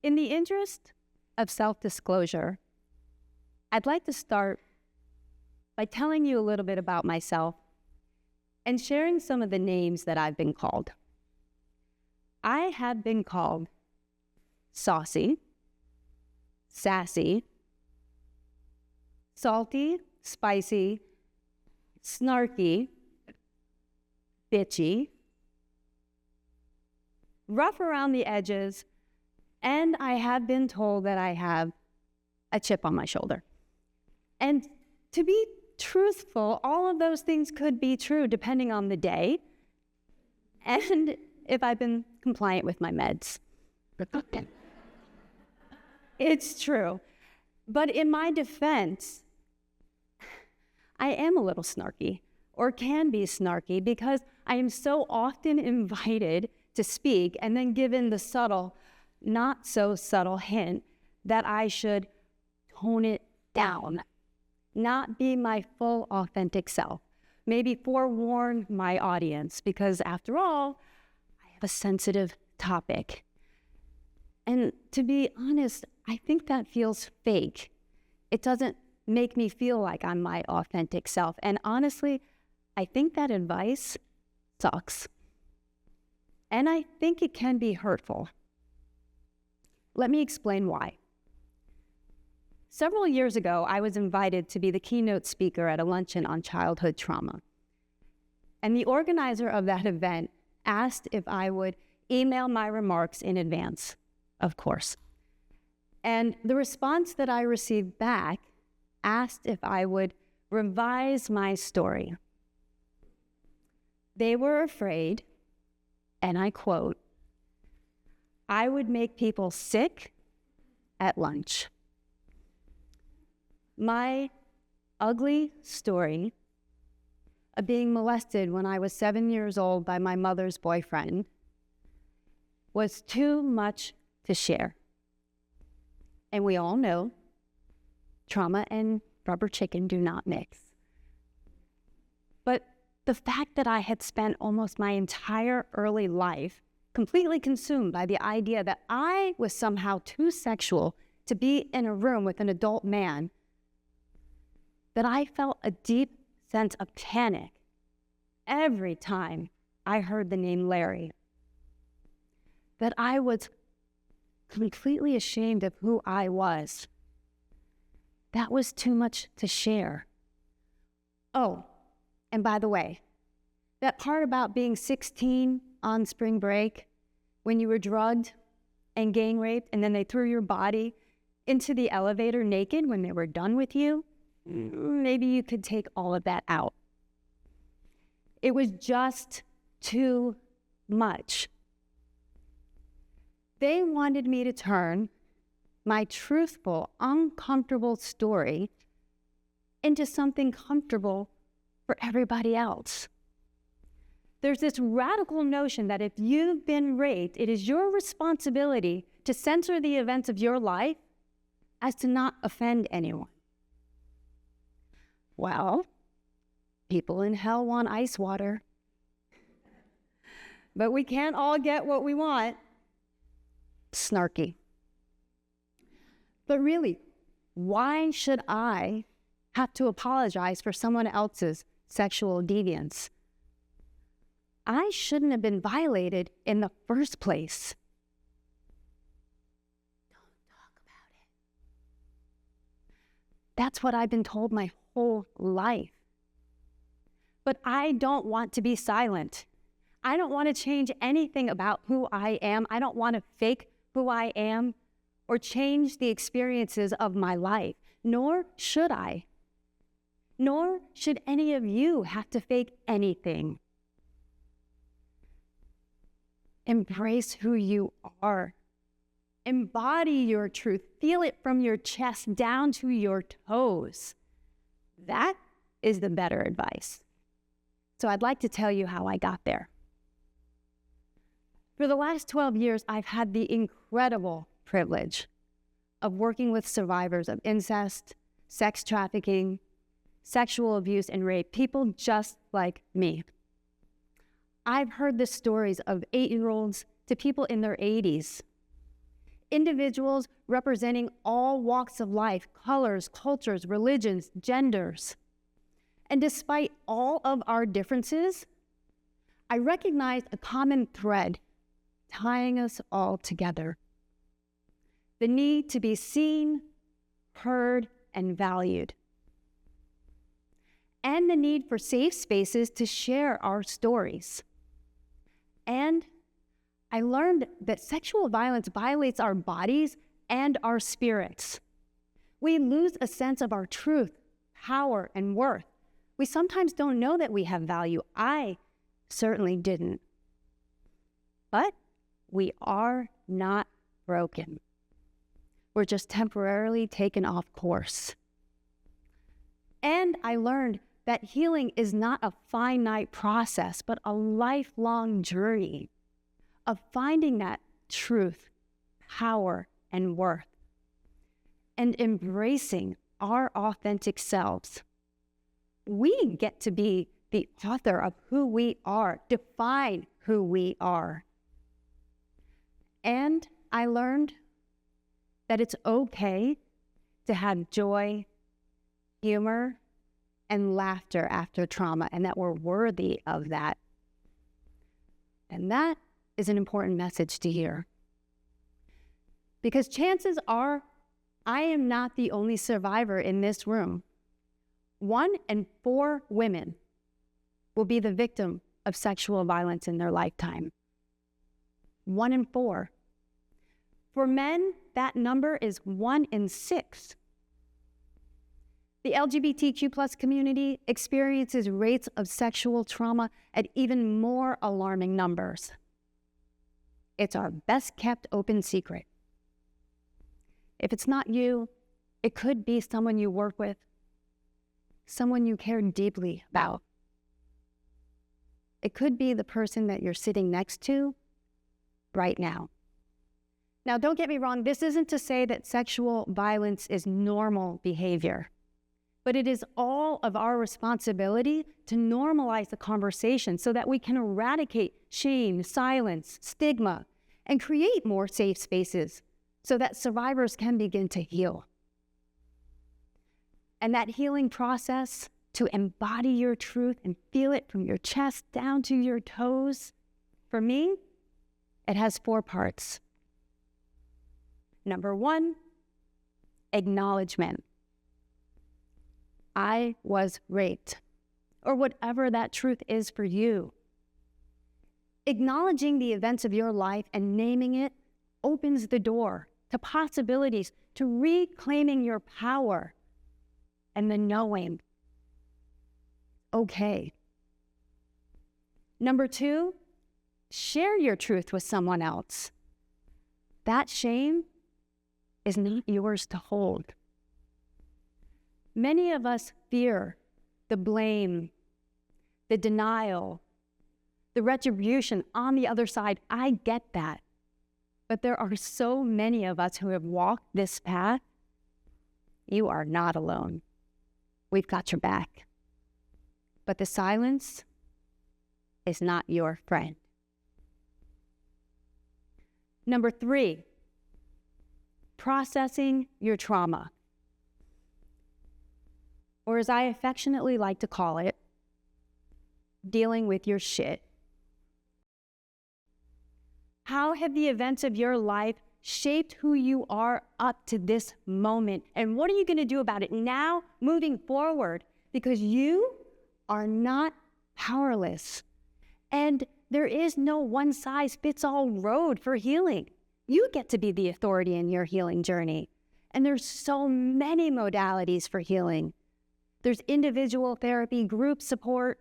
In the interest of self-disclosure, I'd like to start by telling you a little bit about myself and sharing some of the names that I've been called. I have been called saucy, sassy, salty, spicy, snarky, bitchy, rough around the edges, and I have been told that I have a chip on my shoulder. And to be truthful, all of those things could be true depending on the day and if I've been compliant with my meds. It's true. But in my defense, I am a little snarky, or can be snarky, because I am so often invited to speak and then given the subtle, not so subtle hint that I should tone it down, not be my full authentic self, maybe forewarn my audience, because after all, I have a sensitive topic. And to be honest, I think that feels fake. It doesn't make me feel like I'm my authentic self. And honestly, I think that advice sucks. And I think it can be hurtful. Let me explain why. Several years ago, I was invited to be the keynote speaker at a luncheon on childhood trauma. And the organizer of that event asked if I would email my remarks in advance, of course. And the response that I received back asked if I would revise my story. They were afraid, and I quote, I would make people sick at lunch. My ugly story of being molested when I was 7 years old by my mother's boyfriend was too much to share. And we all know trauma and rubber chicken do not mix. But the fact that I had spent almost my entire early life completely consumed by the idea that I was somehow too sexual to be in a room with an adult man, that I felt a deep sense of panic every time I heard the name Larry, that I was completely ashamed of who I was. That was too much to share. Oh, and by the way, that part about being 16 on spring break, when you were drugged and gang raped, and then they threw your body into the elevator naked when they were done with you, maybe you could take all of that out. It was just too much. They wanted me to turn my truthful, uncomfortable story into something comfortable for everybody else. There's this radical notion that if you've been raped, it is your responsibility to censor the events of your life as to not offend anyone. Well, people in hell want ice water. But we can't all get what we want. Snarky. But really, why should I have to apologize for someone else's sexual deviance? I shouldn't have been violated in the first place. Don't talk about it. That's what I've been told my whole life. But I don't want to be silent. I don't want to change anything about who I am. I don't want to fake who I am or change the experiences of my life, nor should I. Nor should any of you have to fake anything. Embrace who you are. Embody your truth. Feel it from your chest down to your toes. That is the better advice. So I'd like to tell you how I got there. For the last 12 years, I've had the incredible privilege of working with survivors of incest, sex trafficking, sexual abuse, and rape, people just like me. I've heard the stories of 8-year-olds to people in their 80s. individuals representing all walks of life, colors, cultures, religions, genders. And despite all of our differences, I recognized a common thread tying us all together: the need to be seen, heard, and valued, and the need for safe spaces to share our stories. And I learned that sexual violence violates our bodies and our spirits. We lose a sense of our truth, power, and worth. We sometimes don't know that we have value. I certainly didn't. But we are not broken. We're just temporarily taken off course. And I learned that healing is not a finite process, but a lifelong journey of finding that truth, power, and worth, and embracing our authentic selves. We get to be the author of who we are, define who we are. And I learned that it's okay to have joy, humor, and laughter after trauma, and that we're worthy of that. And that is an important message to hear. Because chances are, I am not the only survivor in this room. 1 in 4 women will be the victim of sexual violence in their lifetime. 1 in 4. For men, that number is 1 in 6. The LGBTQ+ community experiences rates of sexual trauma at even more alarming numbers. It's our best kept open secret. If it's not you, it could be someone you work with, someone you care deeply about. It could be the person that you're sitting next to right now. Now, don't get me wrong, this isn't to say that sexual violence is normal behavior, but it is all of our responsibility to normalize the conversation so that we can eradicate shame, silence, stigma, and create more safe spaces so that survivors can begin to heal. And that healing process, to embody your truth and feel it from your chest down to your toes, for me, it has 4 parts. Number 1, acknowledgement. I was raped, or whatever that truth is for you. Acknowledging the events of your life and naming it opens the door to possibilities, to reclaiming your power, and the knowing, okay. Number 2, share your truth with someone else. That shame is not yours to hold. Many of us fear the blame, the denial, the retribution on the other side. I get that. But there are so many of us who have walked this path. You are not alone. We've got your back. But the silence is not your friend. Number 3, processing your trauma. Or as I affectionately like to call it, dealing with your shit. How have the events of your life shaped who you are up to this moment? And what are you going to do about it now, moving forward? Because you are not powerless. And there is no one-size-fits-all road for healing. You get to be the authority in your healing journey. And there's so many modalities for healing. There's individual therapy, group support,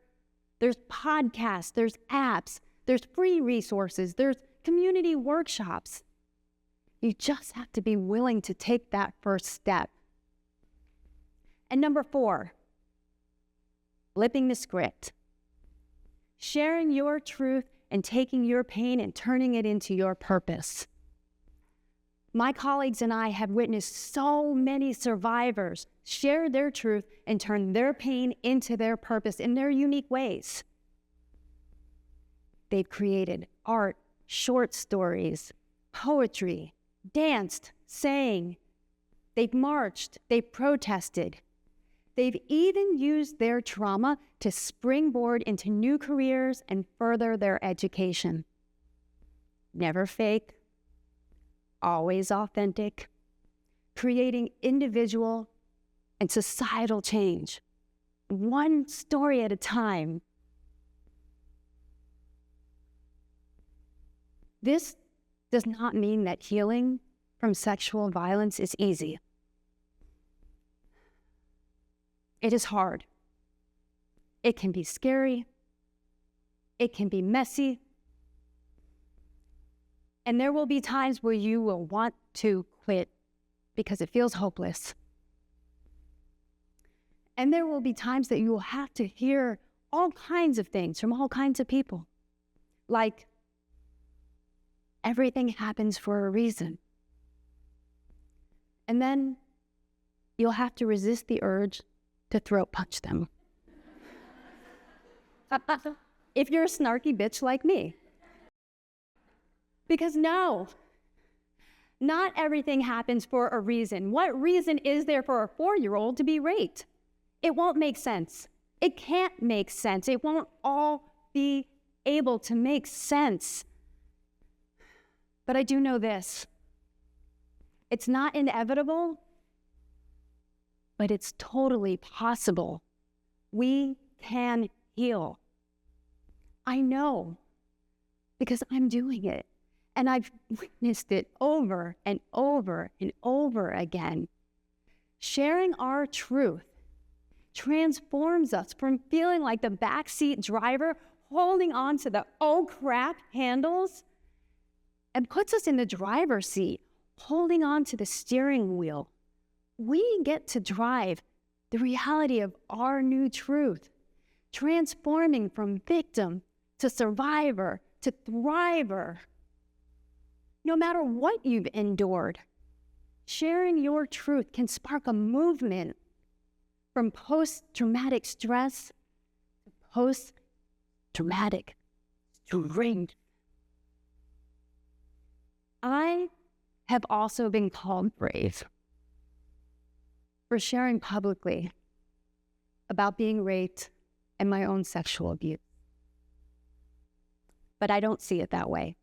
there's podcasts, there's apps, there's free resources, there's community workshops. You just have to be willing to take that first step. And number 4, flipping the script. Sharing your truth and taking your pain and turning it into your purpose. My colleagues and I have witnessed so many survivors share their truth and turn their pain into their purpose in their unique ways. They've created art, short stories, poetry, danced, sang, they've marched, they've protested. They've even used their trauma to springboard into new careers and further their education. Never fake, always authentic, creating individual and societal change, one story at a time. This does not mean that healing from sexual violence is easy. It is hard. It can be scary. It can be messy. And there will be times where you will want to quit because it feels hopeless. And there will be times that you will have to hear all kinds of things from all kinds of people. Like, everything happens for a reason. And then you'll have to resist the urge to throat punch them. If you're a snarky bitch like me. Because no, not everything happens for a reason. What reason is there for a 4-year-old to be raped? It won't make sense. It can't make sense. It won't all be able to make sense. But I do know this. It's not inevitable, but it's totally possible. We can heal. I know, because I'm doing it. And I've witnessed it over and over and over again. Sharing our truth transforms us from feeling like the backseat driver holding on to the oh crap handles and puts us in the driver's seat, holding on to the steering wheel. We get to drive the reality of our new truth, transforming from victim to survivor to thriver. No matter what you've endured, sharing your truth can spark a movement from post-traumatic stress to post-traumatic strength. I have also been called brave for sharing publicly about being raped and my own sexual abuse. But I don't see it that way.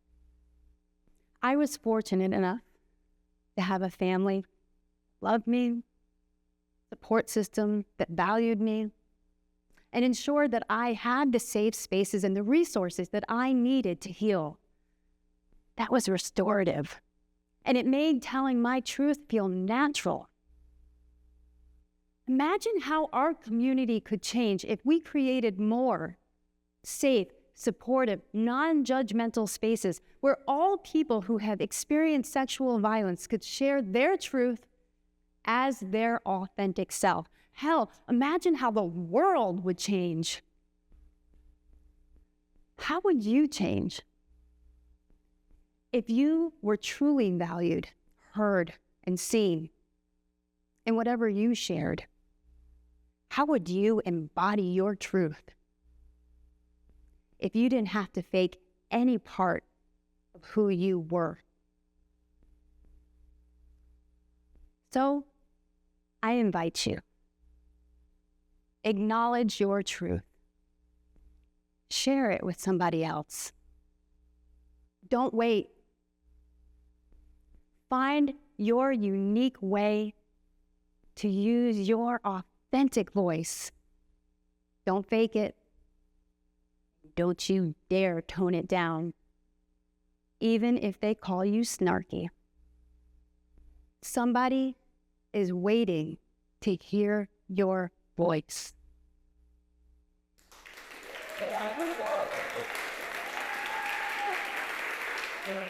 I was fortunate enough to have a family that loved me, support system that valued me, and ensured that I had the safe spaces and the resources that I needed to heal. That was restorative, and it made telling my truth feel natural. Imagine how our community could change if we created more safe, supportive, non-judgmental spaces where all people who have experienced sexual violence could share their truth as their authentic self. Hell, imagine how the world would change. How would you change if you were truly valued, heard, and seen in whatever you shared? How would you embody your truth if you didn't have to fake any part of who you were? So, I invite you. Acknowledge your truth. Share it with somebody else. Don't wait. Find your unique way to use your authentic voice. Don't fake it. Don't you dare tone it down, even if they call you snarky. Somebody is waiting to hear your voice. Yeah.